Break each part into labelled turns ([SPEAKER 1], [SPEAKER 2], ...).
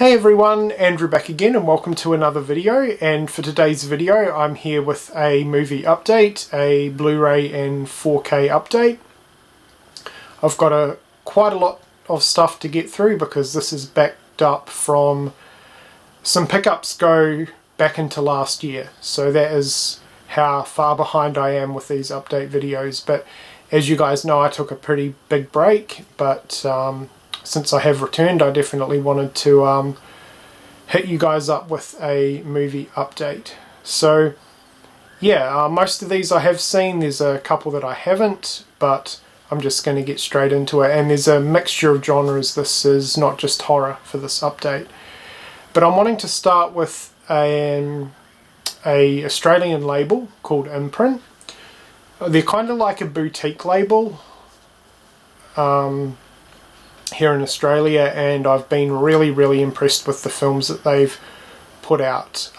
[SPEAKER 1] Hey everyone, Andrew back again and welcome to another video. And for today's video I'm here with a movie update, a Blu-ray and 4K update. I've got quite a lot of stuff to get through because this is backed up from some pickups go back into last year. So that is how far behind I am with these update videos. But as you guys know, I took a pretty big break, but since I have returned, I definitely wanted to hit you guys up with a movie update. So yeah, most of these I have seen. There's a couple that I haven't, but I'm just going to get straight into it. And there's a mixture of genres. This is not just horror for this update. But I'm wanting to start with a Australian label called Imprint. They're kind of like a boutique label here in Australia, and I've been really impressed with the films that they've put out.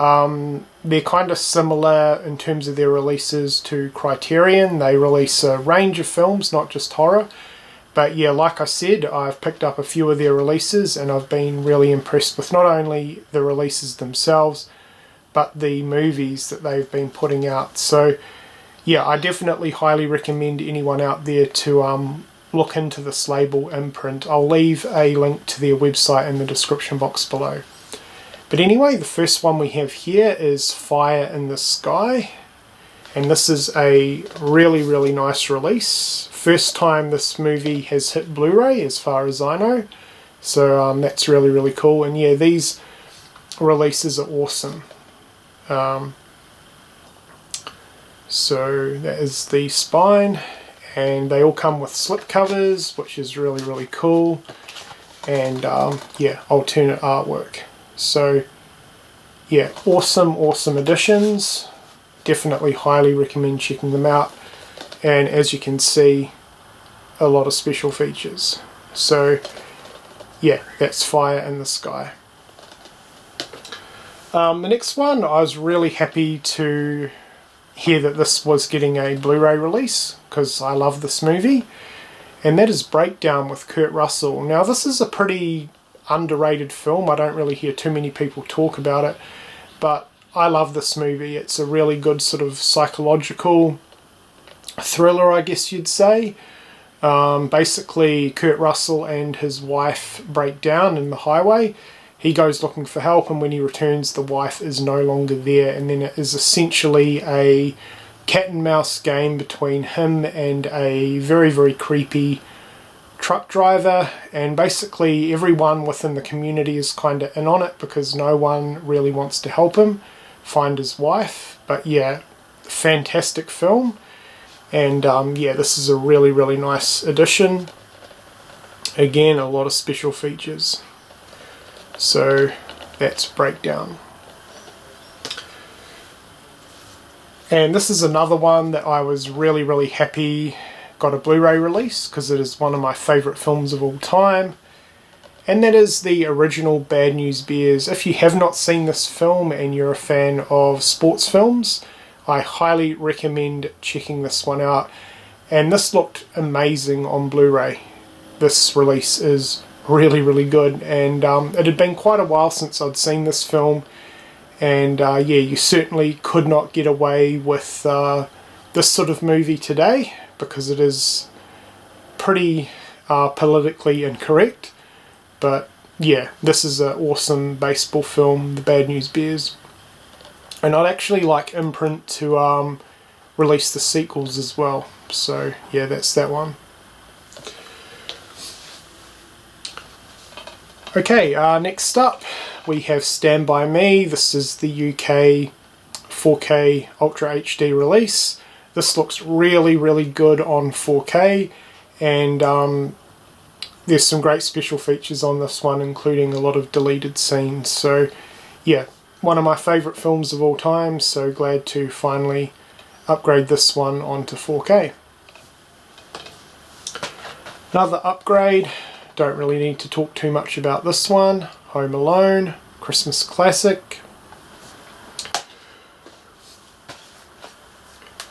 [SPEAKER 1] They're kind of similar in terms of their releases to Criterion. They release a range of films, not just horror. But yeah, like I said, I've picked up a few of their releases and I've been really impressed with not only the releases themselves, but the movies that they've been putting out. So yeah, I definitely highly recommend anyone out there to look into this label, Imprint. I'll leave a link to their website in the description box below. But anyway, the first one we have here is Fire in the Sky. And this is a really nice release. First time this movie has hit Blu-ray as far as I know. So that's really cool. And yeah, these releases are awesome. So that is the spine. And they all come with slip covers, which is really cool. And yeah, alternate artwork. So yeah, awesome editions. Definitely highly recommend checking them out. And as you can see, a lot of special features. So yeah, that's Fire in the Sky. The next one, I was really happy to hear that this was getting a Blu-ray release because I love this movie, and that is Breakdown with Kurt Russell. Now this is a pretty underrated film. I don't really hear too many people talk about it, but I love this movie. It's a really good sort of psychological thriller, I guess you'd say. Basically Kurt Russell and his wife break down in the highway. He goes looking for help, and when he returns, the wife is no longer there, and then it is essentially a cat and mouse game between him and a very creepy truck driver, and basically everyone within the community is kind of in on it because no one really wants to help him find his wife. But yeah, fantastic film, and yeah, this is a really nice addition. Again, a lot of special features. So that's Breakdown. And this is another one that I was really happy got a Blu-ray release because it is one of my favourite films of all time. And that is the original Bad News Bears. If you have not seen this film and you're a fan of sports films, I highly recommend checking this one out. And this looked amazing on Blu-ray. This release is really good, and it had been quite a while since I'd seen this film, and yeah, you certainly could not get away with this sort of movie today because it is pretty politically incorrect. But yeah, this is an awesome baseball film, The Bad News Bears, and I'd actually like Imprint to release the sequels as well. So yeah, that's that one. Okay, next up we have Stand By Me. This is the UK 4K Ultra HD release. This looks really good on 4K, and there's some great special features on this one, including a lot of deleted scenes. So yeah, one of my favourite films of all time, so glad to finally upgrade this one onto 4K. Another upgrade. Don't really need to talk too much about this one. Home Alone, Christmas classic.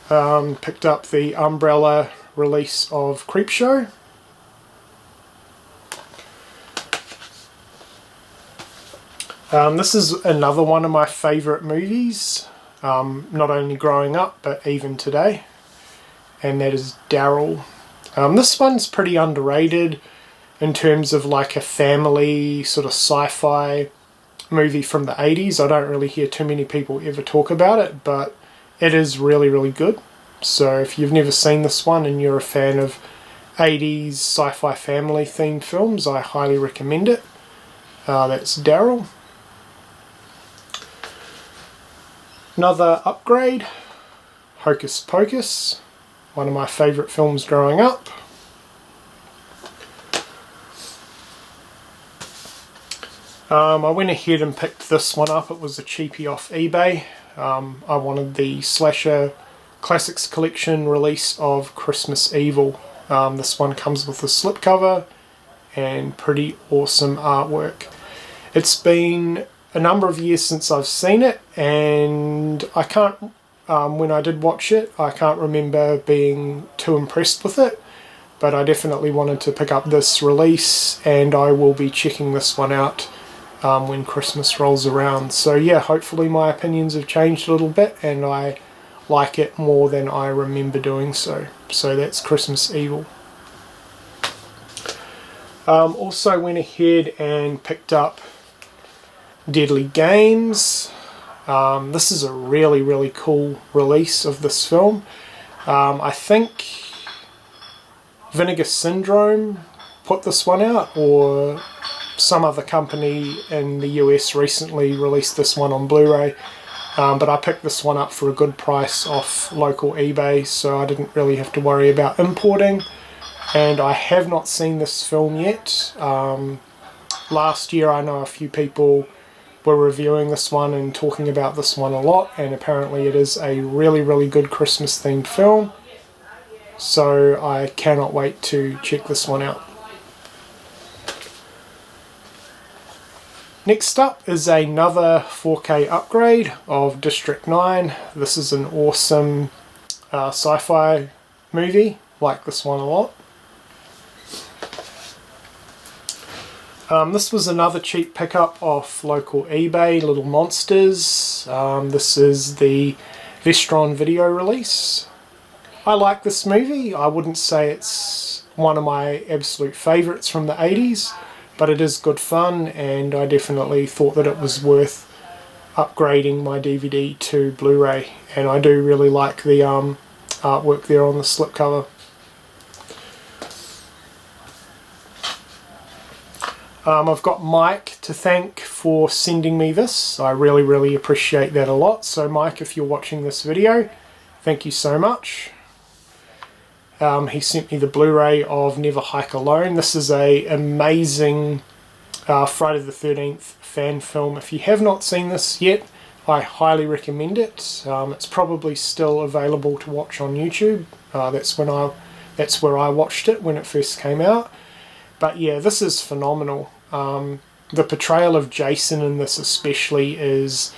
[SPEAKER 1] Picked up the Umbrella release of Creepshow. This is another one of my favourite movies, not only growing up but even today, and that is Darryl. This one's pretty underrated in terms of like a family sort of sci-fi movie from the 80s. I don't really hear too many people ever talk about it, but it is really, really good. So if you've never seen this one and you're a fan of 80s sci-fi family themed films, I highly recommend it. That's Darryl. Another upgrade, Hocus Pocus, one of my favourite films growing up. I went ahead and picked this one up. It was a cheapie off eBay. I wanted the Slasher Classics Collection release of Christmas Evil. This one comes with a slipcover and pretty awesome artwork. It's been a number of years since I've seen it, and I can't, when I did watch it, I can't remember being too impressed with it, but I definitely wanted to pick up this release, and I will be checking this one out when Christmas rolls around. So yeah, hopefully my opinions have changed a little bit and I like it more than I remember doing so. So that's Christmas Evil. Also went ahead and picked up Deadly Games. This is a really, really cool release of this film. I think Vinegar Syndrome put this one out, or some other company in the US recently released this one on Blu-ray, but I picked this one up for a good price off local eBay, so I didn't really have to worry about importing. And I have not seen this film yet. Last year I know a few people were reviewing this one and talking about this one a lot, and apparently it is a really, really good Christmas themed film, so I cannot wait to check this one out. Next up is another 4K upgrade of District 9. This is an awesome sci-fi movie, like this one a lot. This was another cheap pickup off local eBay, Little Monsters. This is the Vestron video release. I like this movie. I wouldn't say it's one of my absolute favourites from the 80s, but it is good fun, and I definitely thought that it was worth upgrading my DVD to Blu-ray, and I do really like the artwork there on the slipcover. I've got Mike to thank for sending me this. I really, really appreciate that a lot. So Mike, if you're watching this video, thank you so much. He sent me the Blu-ray of Never Hike Alone. This is an amazing Friday the 13th fan film. If you have not seen this yet, I highly recommend it. It's probably still available to watch on YouTube. That's where I watched it when it first came out. But yeah, this is phenomenal. The portrayal of Jason in this especially is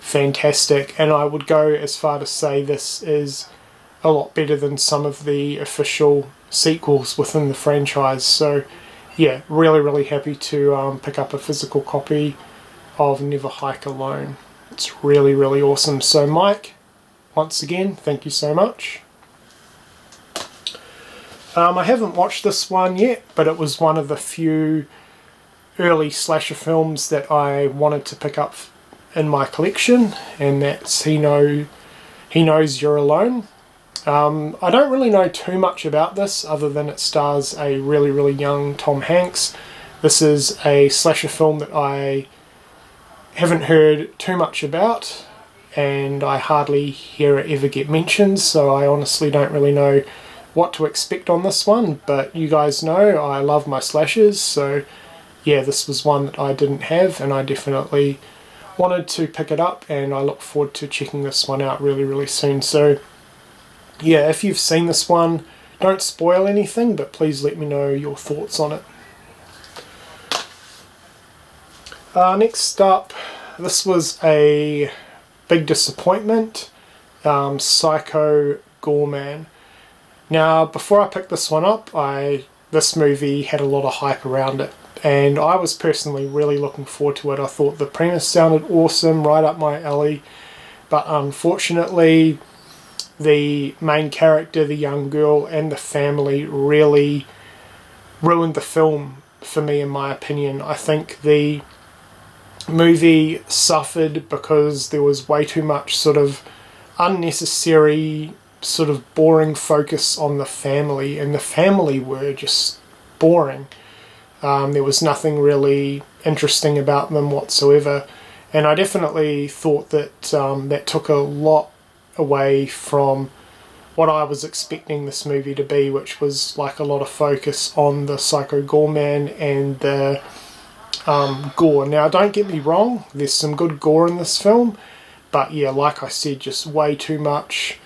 [SPEAKER 1] fantastic, and I would go as far to say this is a lot better than some of the official sequels within the franchise. So yeah, really, really happy to pick up a physical copy of Never Hike Alone. It's really, really awesome. So Mike, once again, thank you so much. I haven't watched this one yet, but it was one of the few early slasher films that I wanted to pick up in my collection, and that's He Knows You're Alone. I don't really know too much about this other than it stars a really, really young Tom Hanks. This is a slasher film that I haven't heard too much about, and I hardly hear it ever get mentioned, so I honestly don't really know what to expect on this one, but you guys know I love my slashers, so yeah, this was one that I didn't have, and I definitely wanted to pick it up, and I look forward to checking this one out really, really soon. So yeah, if you've seen this one, don't spoil anything, but please let me know your thoughts on it. Next up, this was a big disappointment, Psycho Goreman. Now, before I picked this one up, this movie had a lot of hype around it, and I was personally really looking forward to it. I thought the premise sounded awesome, right up my alley, but unfortunately the main character, the young girl, and the family really ruined the film for me, in my opinion. I think the movie suffered because there was way too much sort of unnecessary, sort of boring focus on the family, and the family were just boring. There was nothing really interesting about them whatsoever, and I definitely thought that that took a lot away from what I was expecting this movie to be, which was like a lot of focus on the Psycho Goreman and the gore. Now, don't get me wrong, there's some good gore in this film, but yeah, like I said, just way too much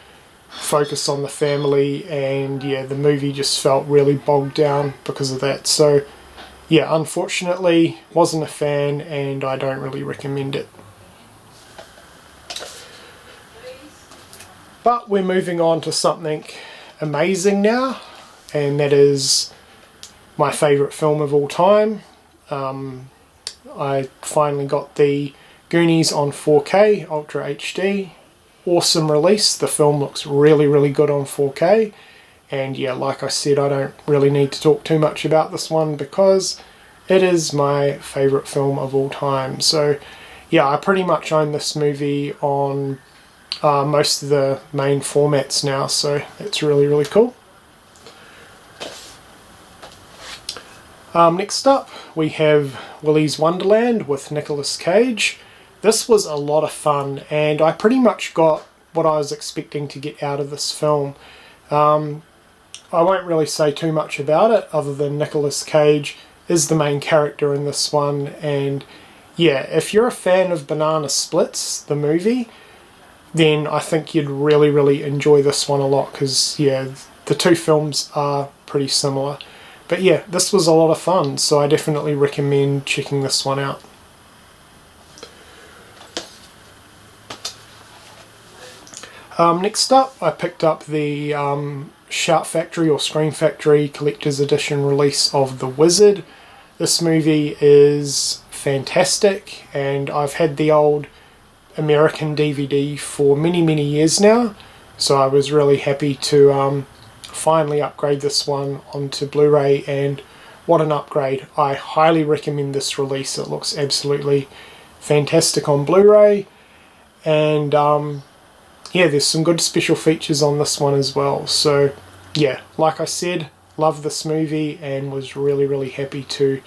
[SPEAKER 1] focus on the family, and yeah, the movie just felt really bogged down because of that. So yeah, unfortunately, wasn't a fan, and I don't really recommend it. But we're moving on to something amazing now, and that is my favourite film of all time. I finally got the Goonies on 4K Ultra HD. Awesome release. The film looks really, really good on 4K. And yeah, like I said, I don't really need to talk too much about this one because it is my favourite film of all time. So yeah, I pretty much own this movie on most of the main formats now, so it's really, really cool. Next up, we have Willys Wonderland with Nicolas Cage. This was a lot of fun, and I pretty much got what I was expecting to get out of this film. I won't really say too much about it, other than Nicolas Cage is the main character in this one, and yeah, if you're a fan of Banana Splits, the movie, then I think you'd really, really enjoy this one a lot, because yeah, the two films are pretty similar. But yeah, this was a lot of fun, so I definitely recommend checking this one out. Next up, I picked up the Shout Factory or Scream Factory Collector's Edition release of The Wizard. This movie is fantastic, and I've had the old American DVD for many, many years now, so I was really happy to finally upgrade this one onto Blu-ray, and what an upgrade. I highly recommend this release. It looks absolutely fantastic on Blu-ray, and yeah, there's some good special features on this one as well. So yeah, like I said, love this movie and was really, really happy to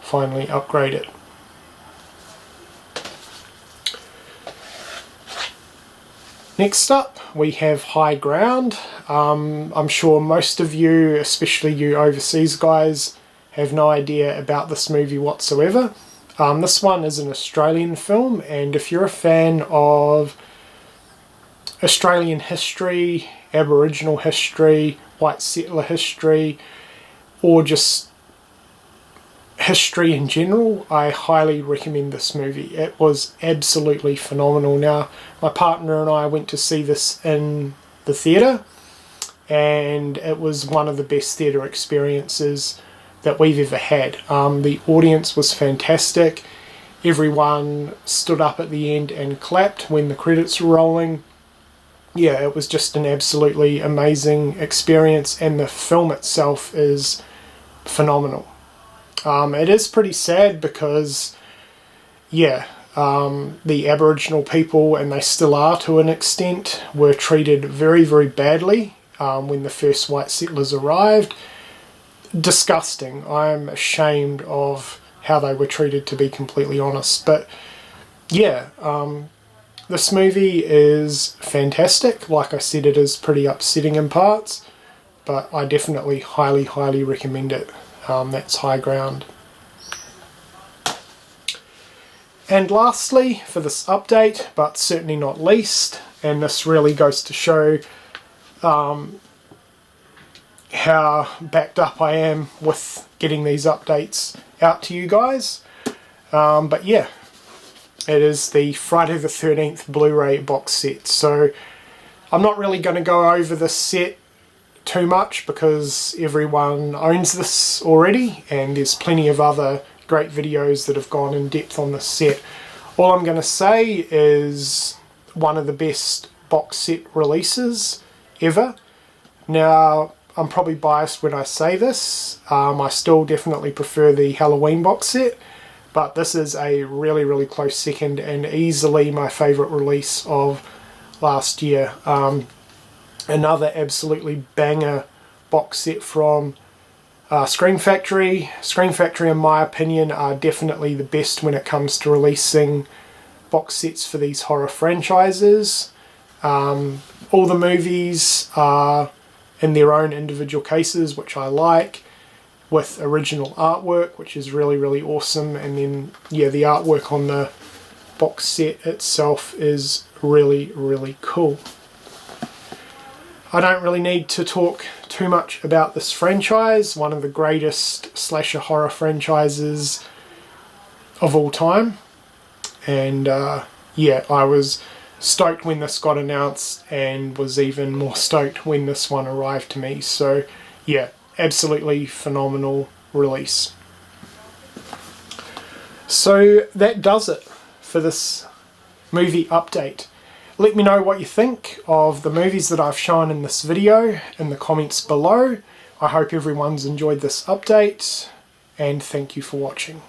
[SPEAKER 1] finally upgrade it. Next up, we have High Ground. I'm sure most of you, especially you overseas guys, have no idea about this movie whatsoever. This one is an Australian film, and if you're a fan of Australian history, Aboriginal history, white settler history, or just history in general, I highly recommend this movie. It was absolutely phenomenal. Now, my partner and I went to see this in the theatre, and it was one of the best theatre experiences that we've ever had. The audience was fantastic. Everyone stood up at the end and clapped when the credits were rolling. Yeah, it was just an absolutely amazing experience, and the film itself is phenomenal. It is pretty sad because, yeah, the Aboriginal people, and they still are to an extent, were treated very, very badly when the first white settlers arrived. Disgusting. I'm ashamed of how they were treated, to be completely honest. But yeah, this movie is fantastic. Like I said, it is pretty upsetting in parts, but I definitely highly, highly recommend it. That's High Ground. And lastly, for this update, but certainly not least, and this really goes to show how backed up I am with getting these updates out to you guys. But yeah, it is the Friday the 13th Blu-ray box set. So I'm not really going to go over this set too much because everyone owns this already, and there's plenty of other great videos that have gone in depth on this set. All I'm going to say is one of the best box set releases ever. Now, I'm probably biased when I say this. I still definitely prefer the Halloween box set, but this is a really, really close second and easily my favourite release of last year. Another absolutely banger box set from Scream Factory. Scream Factory, in my opinion, are definitely the best when it comes to releasing box sets for these horror franchises. All the movies are in their own individual cases, which I like, with original artwork, which is really, really awesome. And then, yeah, the artwork on the box set itself is really, really cool. I don't really need to talk too much about this franchise, one of the greatest slasher horror franchises of all time. And yeah, I was stoked when this got announced and was even more stoked when this one arrived to me. So yeah, absolutely phenomenal release. So that does it for this movie update. Let me know what you think of the movies that I've shown in this video in the comments below. I hope everyone's enjoyed this update, and thank you for watching.